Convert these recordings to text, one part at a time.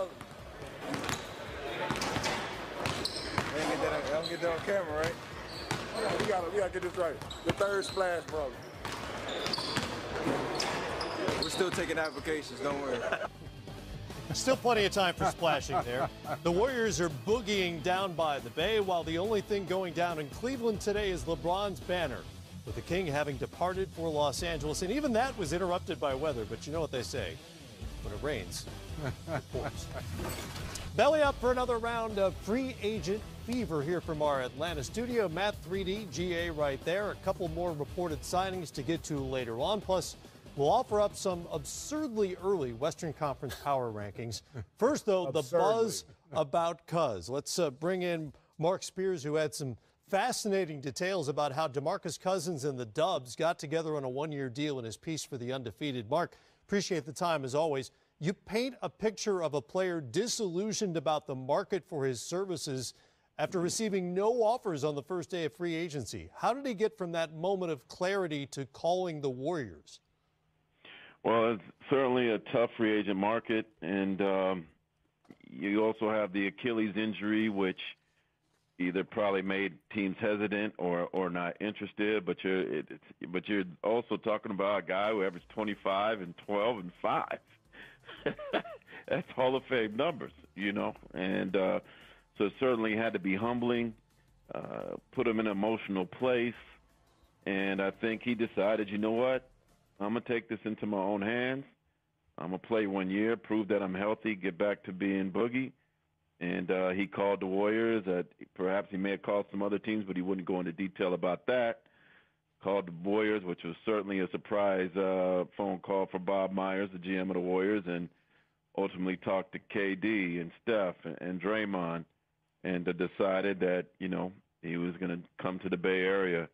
brother. I don't get that on camera, right? We gotta get this right. The third splash, brother. We're still taking applications, don't worry. Still plenty of time for splashing there. The Warriors are boogieing down by the bay, while the only thing going down in Cleveland today is LeBron's banner, with the King having departed for Los Angeles. And even that was interrupted by weather, but you know what they say. When it rains, it pours. Belly up for another round of free agent fever here from our Atlanta studio. Matt 3D, GA right there. A couple more reported signings to get to later on. Plus, we'll offer up some absurdly early Western Conference power rankings. First, though, the buzz about Cuz. Let's bring in Mark Spears, who had some fascinating details about how DeMarcus Cousins and the Dubs got together on a one-year deal in his piece for The Undefeated. Mark, appreciate the time as always. You paint a picture of a player disillusioned about the market for his services after receiving no offers on the first day of free agency. How did he get from that moment of clarity to calling the Warriors? Well, it's certainly a tough free agent market, and you also have the Achilles injury, which either probably made teams hesitant or not interested. But you're also talking about a guy who averaged 25 and 12 and 5. That's Hall of Fame numbers, you know, and so it certainly had to be humbling, put him in an emotional place, and I think he decided, you know what, I'm going to take this into my own hands. I'm going to play 1 year, prove that I'm healthy, get back to being Boogie, and he called the Warriors. Perhaps he may have called some other teams, but he wouldn't go into detail about that. Called the Warriors, which was certainly a surprise phone call for Bob Myers, the GM of the Warriors, and ultimately talked to KD and Steph and Draymond, and decided that, you know, he was going to come to the Bay Area,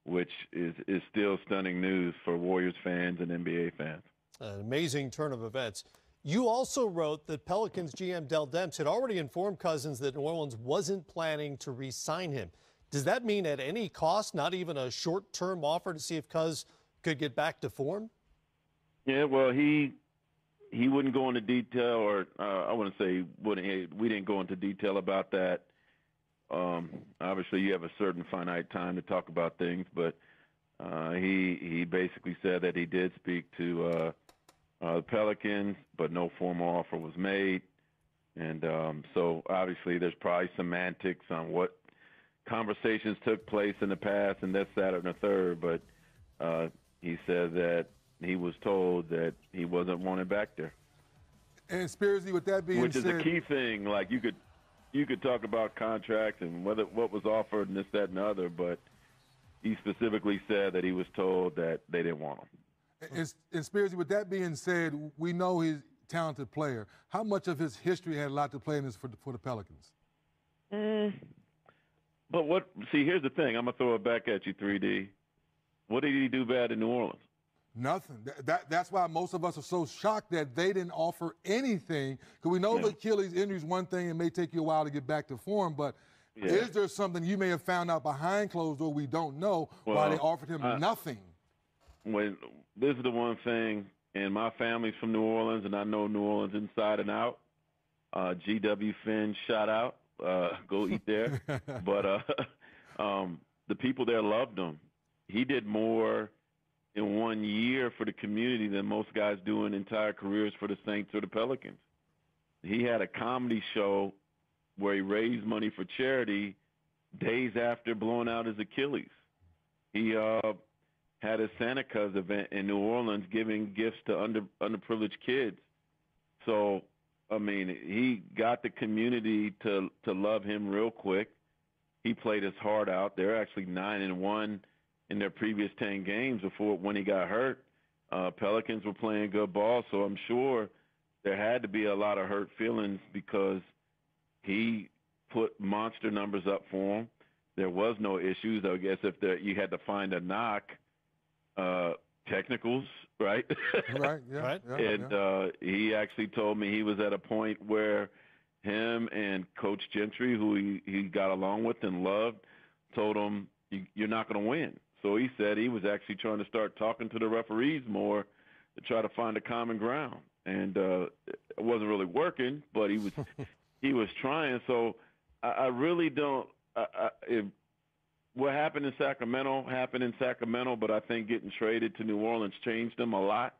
which is still stunning news for Warriors fans and NBA fans. An amazing turn of events. You also wrote that Pelicans GM Dell Demps had already informed Cousins that New Orleans wasn't planning to re-sign him. Does that mean at any cost, not even a short-term offer to see if Cuz could get back to form? Yeah, well, he wouldn't go into detail, or I wouldn't say wouldn't. We didn't go into detail about that. Obviously, you have a certain finite time to talk about things, but he basically said that he did speak to the Pelicans, but no formal offer was made. And so obviously there's probably semantics on what conversations took place in the past and this, that, and the third, but he said that he was told that he wasn't wanted back there. And Spearsy, with that being said, which is a key thing. Like you could talk about contracts and what was offered and this, that, and the other, but he specifically said that he was told that they didn't want him. And Spearsy, with that being said, we know he's a talented player. How much of his history had a lot to play in this for the Pelicans? But here's the thing. I'm going to throw it back at you, 3D. What did he do bad in New Orleans? Nothing. That's why most of us are so shocked that they didn't offer anything. Because we know the Achilles injury is one thing. It may take you a while to get back to form. But is there something you may have found out behind closed doors we don't know why they offered him nothing? This is the one thing, and my family's from New Orleans, and I know New Orleans inside and out. GW Finn, shout out. Go eat there. But the people there loved him. He did more in 1 year for the community than most guys do in entire careers for the Saints or the Pelicans. He had a comedy show where he raised money for charity days after blowing out his Achilles. He had a Santa Claus event in New Orleans giving gifts to underprivileged kids. So, I mean, he got the community to love him real quick. He played his heart out. They're actually 9-1 in their previous 10 games when he got hurt. Pelicans were playing good ball, so I'm sure there had to be a lot of hurt feelings because he put monster numbers up for him. There was no issues. I guess if you had to find a knock, technicals, right? Right, yeah. Right. Yeah, and he actually told me he was at a point where him and Coach Gentry, who he got along with and loved, told him, you're not going to win. So he said he was actually trying to start talking to the referees more to try to find a common ground. and it wasn't really working, but he was trying. So I really don't. What happened in Sacramento happened in Sacramento, but I think getting traded to New Orleans changed him a lot.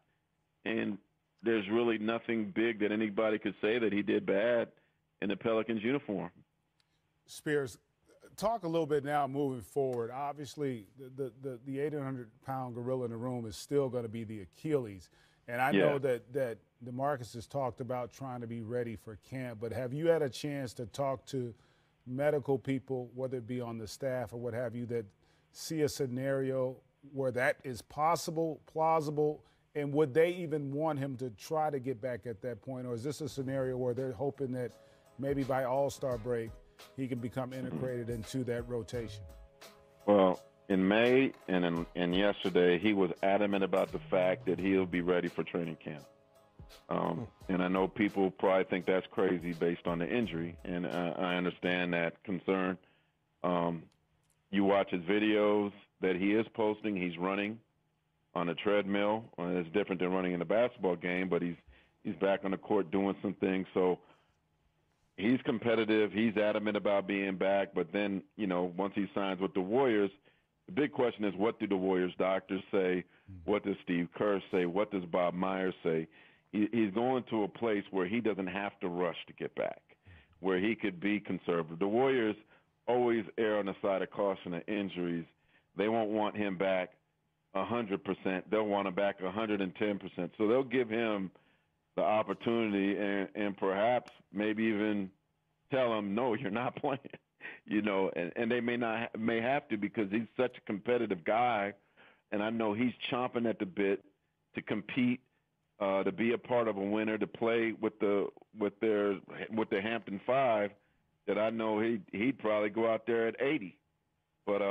And there's really nothing big that anybody could say that he did bad in the Pelicans uniform. Spears, talk a little bit now moving forward. Obviously, the 800-pound gorilla in the room is still going to be the Achilles. And I know that DeMarcus has talked about trying to be ready for camp, but have you had a chance to talk to medical people, whether it be on the staff or what have you, that see a scenario where that is possible, plausible, and would they even want him to try to get back at that point? Or is this a scenario where they're hoping that maybe by All-Star break he can become integrated into that rotation? Well, in May and yesterday, he was adamant about the fact that he'll be ready for training camp. And I know people probably think that's crazy based on the injury, and I understand that concern. You watch his videos that he is posting. He's running on a treadmill. It's different than running in a basketball game, but he's back on the court doing some things. So he's competitive. He's adamant about being back. But then, once he signs with the Warriors, the big question is, what do the Warriors doctors say? What does Steve Kerr say? What does Bob Myers say? He's going to a place where he doesn't have to rush to get back, where he could be conservative. The Warriors always err on the side of caution of injuries. They won't want him back 100%. They'll want him back 110%. So they'll give him the opportunity and perhaps maybe even tell him, no, you're not playing, and they may have to, because he's such a competitive guy. And I know he's chomping at the bit to compete, to be a part of a winner, to play with the Hampton Five, that I know he'd probably go out there at 80. But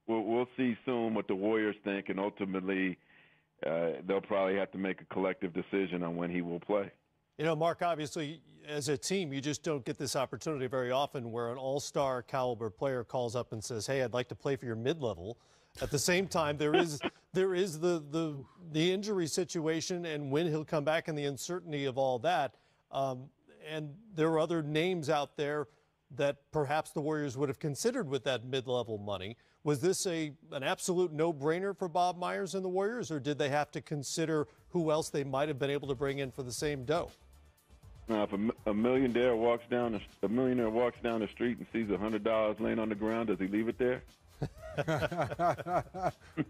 we'll see soon what the Warriors think, and ultimately they'll probably have to make a collective decision on when he will play. Mark, obviously, as a team, you just don't get this opportunity very often where an all-star caliber player calls up and says, hey, I'd like to play for your mid-level. At the same time, there is the injury situation and when he'll come back and the uncertainty of all that. And there are other names out there that perhaps the Warriors would have considered with that mid-level money. Was this an absolute no-brainer for Bob Myers and the Warriors, or did they have to consider who else they might have been able to bring in for the same dough? Now, if a millionaire walks down the street and sees $100 laying on the ground, does he leave it there?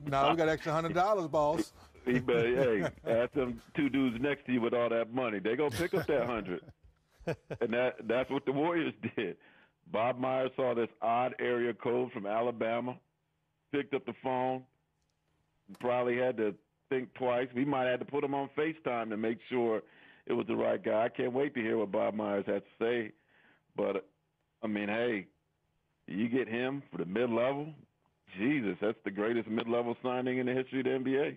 No, we got extra $100, boss. Hey, ask them two dudes next to you with all that money. They're going to pick up that 100. And that's what the Warriors did. Bob Myers saw this odd area code from Alabama, picked up the phone, probably had to think twice. We might have had to put him on FaceTime to make sure it was the right guy. I can't wait to hear what Bob Myers had to say. But, hey, you get him for the mid-level, Jesus, that's the greatest mid-level signing in the history of the NBA.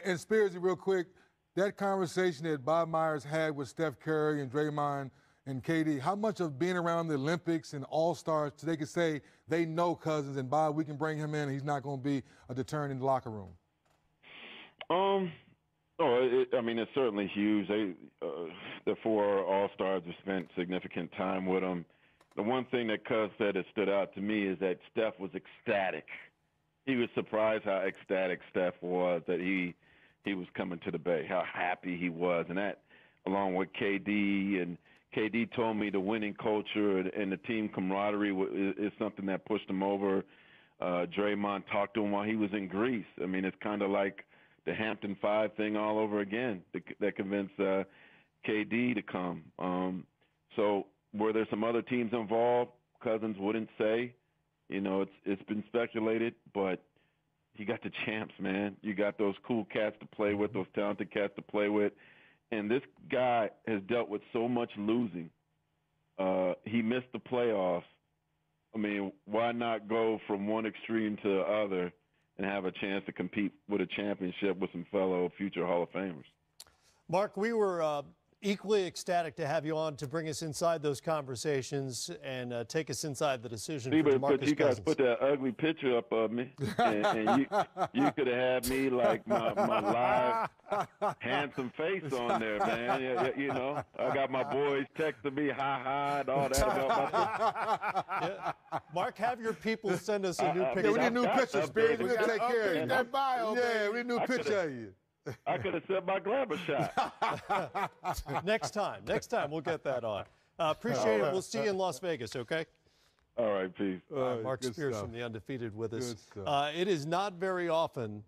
And Spearsy, real quick, that conversation that Bob Myers had with Steph Curry and Draymond and KD, how much of being around the Olympics and All-Stars, so they could say they know Cousins and Bob, we can bring him in and he's not going to be a deterrent in the locker room? It's certainly huge. The four All-Stars have spent significant time with him. The one thing that Cuz said that stood out to me is that Steph was ecstatic. He was surprised how ecstatic Steph was that he was coming to the Bay, how happy he was. And that, along with KD, and KD told me the winning culture and the team camaraderie is something that pushed him over. Draymond talked to him while he was in Greece. It's kind of like the Hampton Five thing all over again that convinced KD to come. So were there some other teams involved? Cousins wouldn't say. It's been speculated, but you got the champs, man. You got those cool cats to play with, those talented cats to play with. And this guy has dealt with so much losing. He missed the playoffs. Why not go from one extreme to the other and have a chance to compete with a championship with some fellow future Hall of Famers? Mark, we were Equally ecstatic to have you on to bring us inside those conversations and take us inside the decision for DeMarcus But you guys Cousins. put that ugly picture up of me, and you could have had me like my live handsome face on there, man. You know, I got my boys texting me, ha, and all that about myself. Yeah. Mark, have your people send us a new picture. Yeah, we need a new picture, Spears. We're going to take care of you. That bio, yeah, we need a new picture of you. I could have set my glamour shot. Next time we'll get that on. Appreciate it. We'll see you in Las Vegas, okay? All right, peace. Mark Spears from The Undefeated with us. Good It is not very often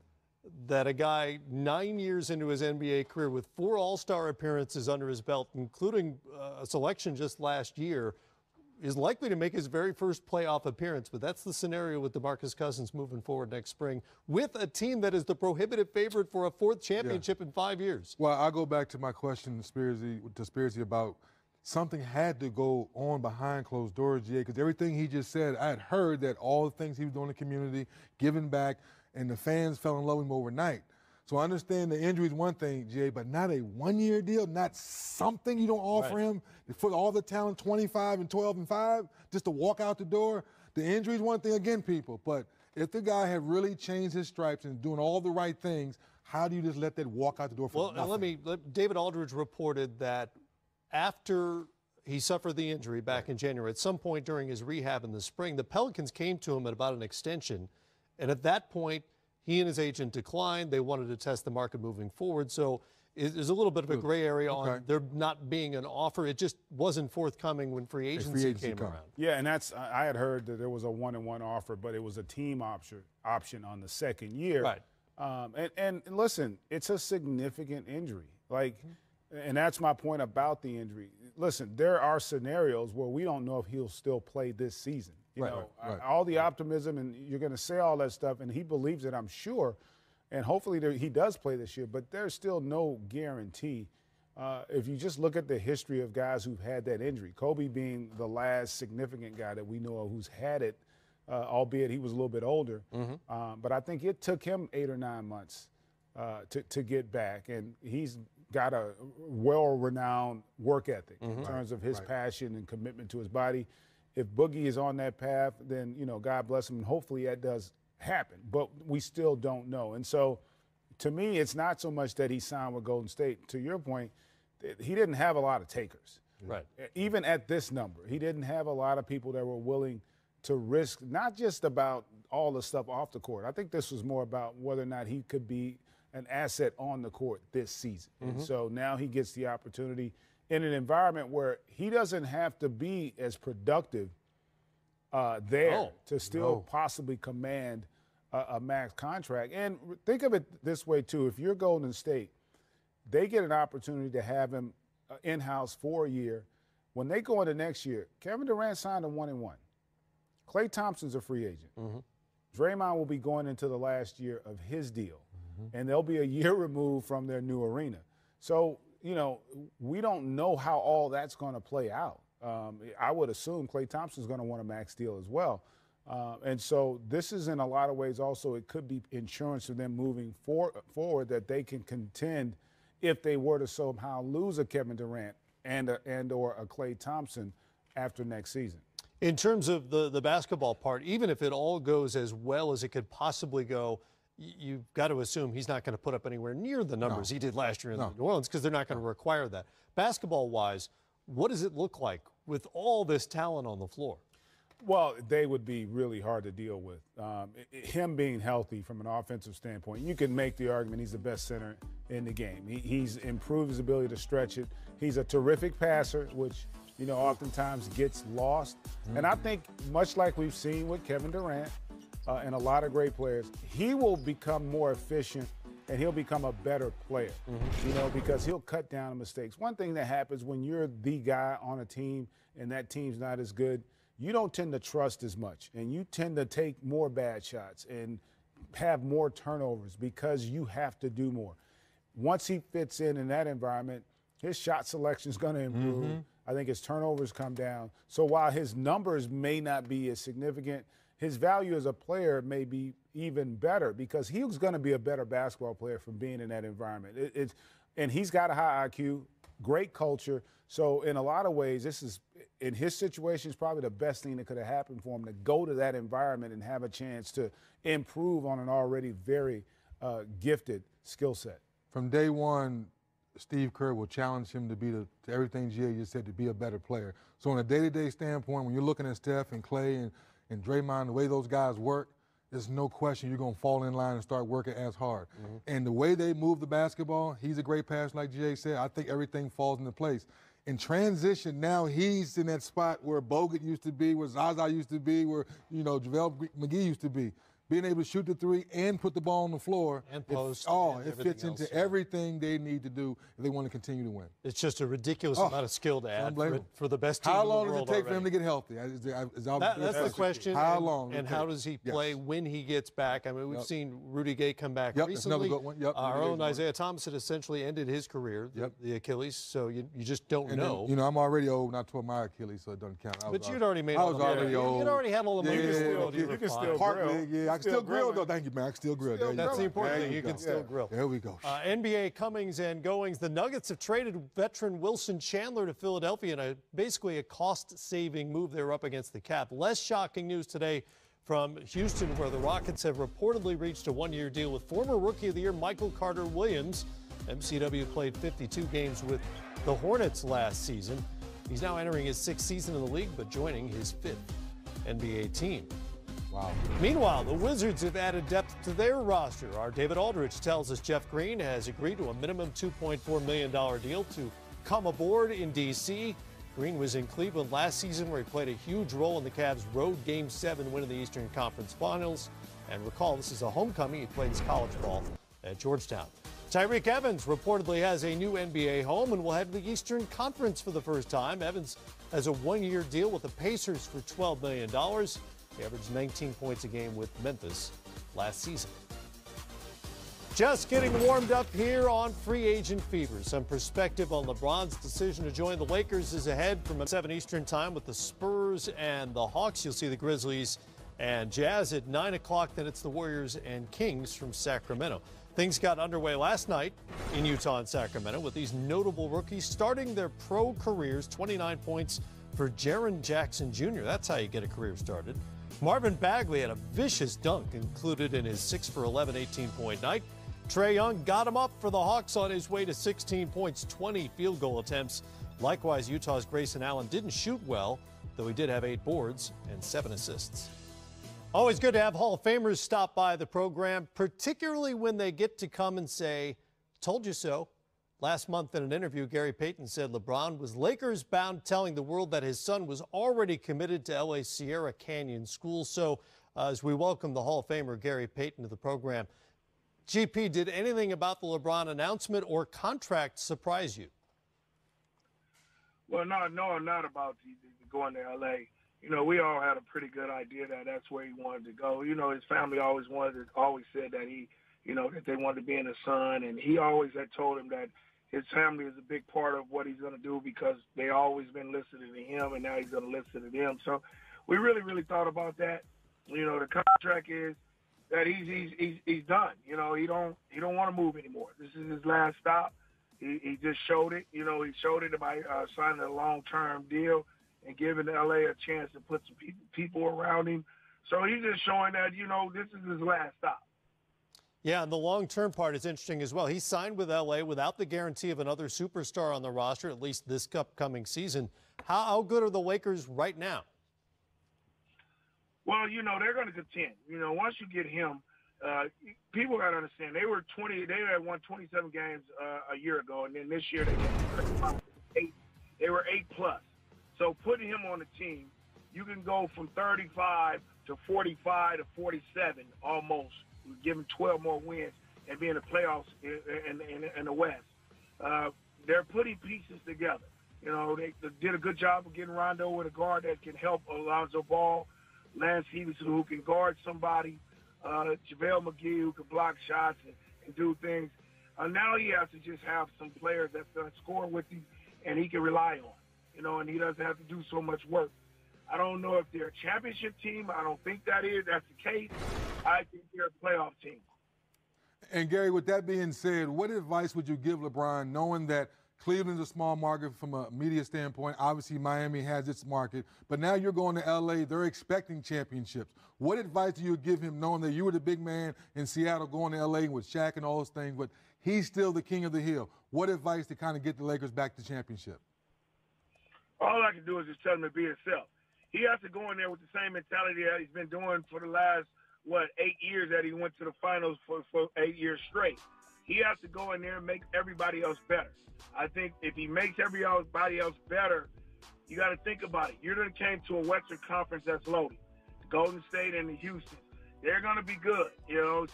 that a guy 9 years into his NBA career with 4 All-Star appearances under his belt, including a selection just last year, is likely to make his very first playoff appearance. But that's the scenario with DeMarcus Cousins moving forward next spring with a team that is the prohibitive favorite for a 4th championship in 5 years. Well, I'll go back to my question to Spearsy about something had to go on behind closed doors, GA, because everything he just said, I had heard that all the things he was doing in the community, giving back, and the fans fell in love with him overnight. So I understand the injury is one thing, GA, but not a one-year deal, not something you don't offer him for all the talent, 25 and 12 and 5, just to walk out the door. The injury is one thing again, people, but if the guy had really changed his stripes and doing all the right things, how do you just let that walk out the door for nothing? David Aldridge reported that after he suffered the injury back in January, at some point during his rehab in the spring, the Pelicans came to him about an extension, and at that point, he and his agent declined. They wanted to test the market moving forward. So there's a little bit of a gray area on there not being an offer. It just wasn't forthcoming when free agency came around. Yeah, and I had heard that there was a 1-and-1 offer, but it was a team option on the second year. Right. And listen, it's a significant injury. And that's my point about the injury. Listen, there are scenarios where we don't know if he'll still play this season. You know, all the optimism, and you're going to say all that stuff, and he believes it, I'm sure, and hopefully he does play this year, but there's still no guarantee. If you just look at the history of guys who've had that injury, Kobe being the last significant guy that we know of who's had it, albeit he was a little bit older, but I think it took him 8 or 9 months to get back, and he's got a well-renowned work ethic in terms of his passion and commitment to his body. If Boogie is on that path, then, you know, God bless him, and hopefully that does happen. But we still don't know. And so, to me, it's not so much that he signed with Golden State. To your point, he didn't have a lot of takers. Right. Even at this number, he didn't have a lot of people that were willing to risk, not just about all the stuff off the court. I think this was more about whether or not he could be an asset on the court this season. And so now he gets the opportunity in an environment where he doesn't have to be as productive to still possibly command a max contract. And think of it this way, too. If you're Golden State, they get an opportunity to have him in-house for a year. When they go into next year, Kevin Durant signed a 1-and-1. Klay Thompson's a free agent. Draymond will be going into the last year of his deal. And they'll be a year removed from their new arena. So, you know, we don't know how all that's going to play out. I would assume Klay Thompson's going to want a max deal as well. And so this is in a lot of ways also it could be insurance for them moving forward that they can contend if they were to somehow lose a Kevin Durant and or a Klay Thompson after next season. In terms of the basketball part, even if it all goes as well as it could possibly go, you've got to assume he's not going to put up anywhere near the numbers he did last year in New Orleans because they're not going to require that. Basketball-wise, what does it look like with all this talent on the floor? Well, they would be really hard to deal with. Him being healthy from an offensive standpoint, you can make the argument he's the best center in the game. He's improved his ability to stretch it. He's a terrific passer, which, you know, oftentimes gets lost. And I think much like we've seen with Kevin Durant and a lot of great players, he will become more efficient and he'll become a better player, you know, because he'll cut down on mistakes. One thing that happens when you're the guy on a team and that team's not as good, you don't tend to trust as much, and you tend to take more bad shots and have more turnovers because you have to do more. Once he fits in that environment, his shot selection is going to improve. I think his turnovers come down. So while his numbers may not be as significant, his value as a player may be even better because he was going to be a better basketball player from being in that environment. And he's got a high IQ. great culture. So in a lot of ways, this is, in his situation, is probably the best thing that could have happened for him, to go to that environment and have a chance to improve on an already very gifted skill set. From day one, Steve Kerr will challenge him to be to everything G.A. just said, to be a better player. So on a day-to-day standpoint, when you're looking at Steph and Clay and Draymond, the way those guys work, there's no question you're going to fall in line and start working as hard. And the way they move the basketball, he's a great passer, like G.A. said. I think everything falls into place. In transition, now he's in that spot where Bogut used to be, where Zaza used to be, where, you know, JaVale McGee used to be. Being able to shoot the three and put the ball on the floor. And post. It fits into everything they need to do if they want to continue to win. It's just a ridiculous amount of skill to add for the best team How in the long world does it take already. for him to get healthy? That's the question. How long? And how does he play when he gets back? I mean, we've seen Rudy Gay come back that's recently. another good one. Our own Isaiah Thomas had essentially ended his career, the Achilles, so you just don't know. Then, you know, I'm already old, not toward my Achilles, so it doesn't count. But you'd already made all the already old. You'd already had all the moves. You can still grill. Yeah, I can still grill, though. Thank you, man. I can still grill. That's the important thing. You can still grill. There we go. NBA comings and goings. The Nuggets have traded veteran Wilson Chandler to Philadelphia in basically a cost-saving move. They're up against the cap. Less shocking news today from Houston, where the Rockets have reportedly reached a one-year deal with former Rookie of the Year Michael Carter-Williams. MCW played 52 games with the Hornets last season. He's now entering his 6th season in the league, but joining his 5th NBA team. Wow. Meanwhile, the Wizards have added depth to their roster. Our David Aldridge tells us Jeff Green has agreed to a minimum $2.4 million deal to come aboard in D.C. Green was in Cleveland last season, where he played a huge role in the Cavs' road Game 7 win in the Eastern Conference Finals. And recall, this is a homecoming. He played his college ball at Georgetown. Tyreek Evans reportedly has a new NBA home and will head to the Eastern Conference for the first time. Evans has a one-year deal with the Pacers for $12 million. He averaged 19 points a game with Memphis last season. Just getting warmed up here on Free Agent Fever. Some perspective on LeBron's decision to join the Lakers is ahead from 7 Eastern time with the Spurs and the Hawks. You'll see the Grizzlies and Jazz at 9 o'clock. Then it's the Warriors and Kings from Sacramento. Things got underway last night in Utah and Sacramento with these notable rookies starting their pro careers. 29 points for Jaren Jackson Jr. That's how you get a career started. Marvin Bagley had a vicious dunk included in his 6 for 11 18-point night. Trae Young got him up for the Hawks on his way to 16 points, 20 field goal attempts. Likewise, Utah's Grayson Allen didn't shoot well, though he did have 8 boards and 7 assists. Always good to have Hall of Famers stop by the program, particularly when they get to come and say, told you so. Last month in an interview, Gary Payton said LeBron was Lakers-bound, telling the world that his son was already committed to LA's Sierra Canyon School. So as we welcome the Hall of Famer Gary Payton to the program, GP, did anything about the LeBron announcement or contract surprise you? Well, no, not about going to L.A. You know, we all had a pretty good idea that that's where he wanted to go. You know, his family always said that that they wanted to be in the sun, and he always had told him that his family is a big part of what he's going to do because they always been listening to him, and now he's going to listen to them. So we really, really thought about that. You know, the contract is that he's done. You know, he don't want to move anymore. This is his last stop. He just showed it. You know, he showed it by signing a long-term deal and giving L.A. a chance to put some people around him. So he's just showing that, you know, this is his last stop. Yeah, and the long-term part is interesting as well. He signed with L.A. without the guarantee of another superstar on the roster, at least this upcoming season. How good are the Lakers right now? Well, you know, they're going to contend. You know, once you get him, people got to understand, they had won 27 games a year ago, and then this year they were 8+. So putting him on the team, you can go from 35 to 45 to 47 almost. Give him 12 more wins and be in the playoffs in the West. They're putting pieces together. You know, they did a good job of getting Rondo with a guard that can help Alonzo Ball, Lance Stevenson who can guard somebody, JaVale McGee who can block shots and do things. Now he has to just have some players that's going to score with him and he can rely on. You know, and he doesn't have to do so much work. I don't know if they're a championship team. I don't think that's the case. I think they're a playoff team. And, Gary, with that being said, what advice would you give LeBron knowing that Cleveland's a small market from a media standpoint. Obviously, Miami has its market. But now you're going to L.A. They're expecting championships. What advice do you give him, knowing that you were the big man in Seattle going to L.A. with Shaq and all those things, but he's still the king of the hill? What advice to kind of get the Lakers back to championship? All I can do is just tell him to be himself. He has to go in there with the same mentality that he's been doing for the last, 8 years that he went to the finals for 8 years straight. He has to go in there and make everybody else better. I think if he makes everybody else better, you got to think about it. You're going to came to a Western Conference that's loaded. The Golden State and the Houston, they're going to be good,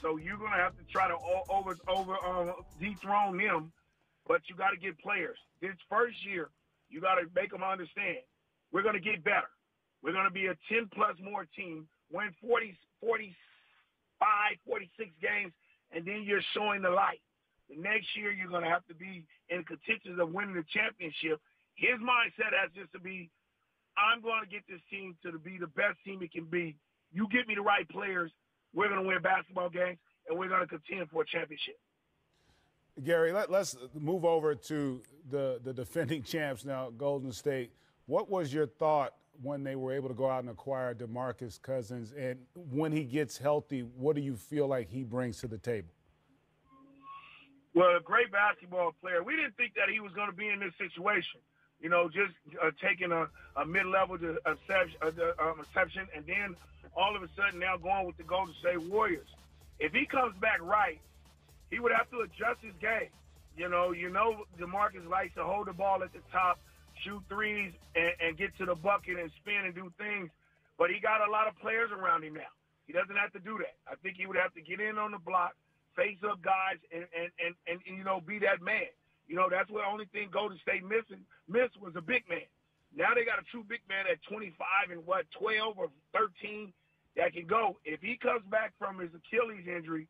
so you're going to have to try to dethrone them, but you got to get players. This first year, you got to make them understand we're going to get better. We're going to be a 10-plus more team, win 40, 45, 46 games, and then you're showing the light. The next year, you're going to have to be in contention of winning the championship. His mindset has just to be, I'm going to get this team to be the best team it can be. You get me the right players, we're going to win basketball games, and we're going to contend for a championship. Gary, let's move over to the defending champs now, Golden State. What was your thought when they were able to go out and acquire DeMarcus Cousins? And when he gets healthy, what do you feel like he brings to the table? Well, a great basketball player. We didn't think that he was going to be in this situation. Just taking a mid-level exception, and then all of a sudden now going with the Golden State Warriors. If he comes back right, he would have to adjust his game. DeMarcus likes to hold the ball at the top, shoot threes, and get to the bucket and spin and do things. But he got a lot of players around him now. He doesn't have to do that. I think he would have to get in on the block, face up guys, and be that man. That's the only thing Golden State missed was a big man. Now they got a true big man at 25 and 12 or 13 that can go. If he comes back from his Achilles injury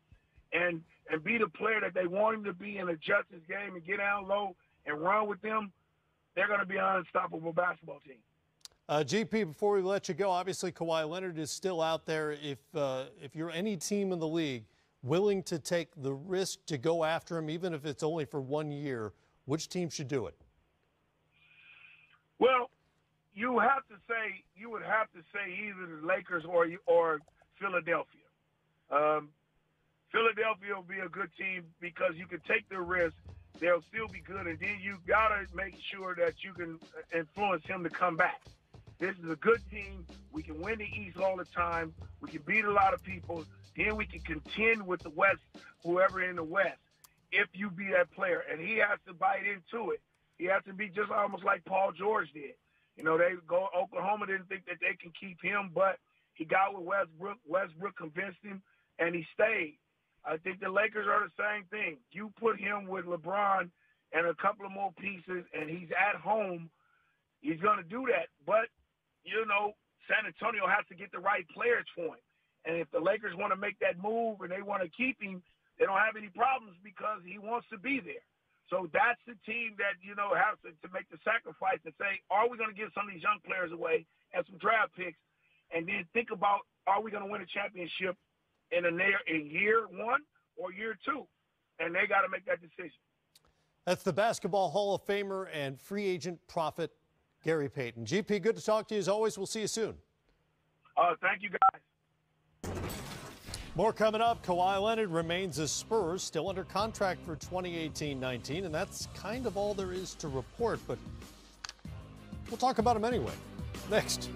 and be the player that they want him to be and adjust his game and get down low and run with them, they're going to be an unstoppable basketball team. GP, before we let you go, obviously Kawhi Leonard is still out there. If you're any team in the league willing to take the risk to go after him, even if it's only for 1 year, which team should do it? Well, you would have to say either the Lakers or Philadelphia. Philadelphia will be a good team because you can take the risk. They'll still be good, and then you got to make sure that you can influence him to come back. This is a good team. We can win the East all the time. We can beat a lot of people. Then we can contend with the West, whoever in the West, if you be that player. And he has to bite into it. He has to be just almost like Paul George did. Oklahoma didn't think that they can keep him, but he got with Westbrook. Westbrook convinced him, and he stayed. I think the Lakers are the same thing. You put him with LeBron and a couple of more pieces, and he's at home, he's going to do that. But, San Antonio has to get the right players for him. And if the Lakers want to make that move and they want to keep him, they don't have any problems because he wants to be there. So that's the team that, has to make the sacrifice and say, are we going to give some of these young players away and some draft picks? And then think about, are we going to win a championship in year one or year two? And they got to make that decision. That's the Basketball Hall of Famer and free agent prophet, Gary Payton. GP, good to talk to you as always. We'll see you soon. Thank you, guys. More coming up. Kawhi Leonard remains a Spurs, still under contract for 2018-19, and that's kind of all there is to report, but we'll talk about him anyway. Next.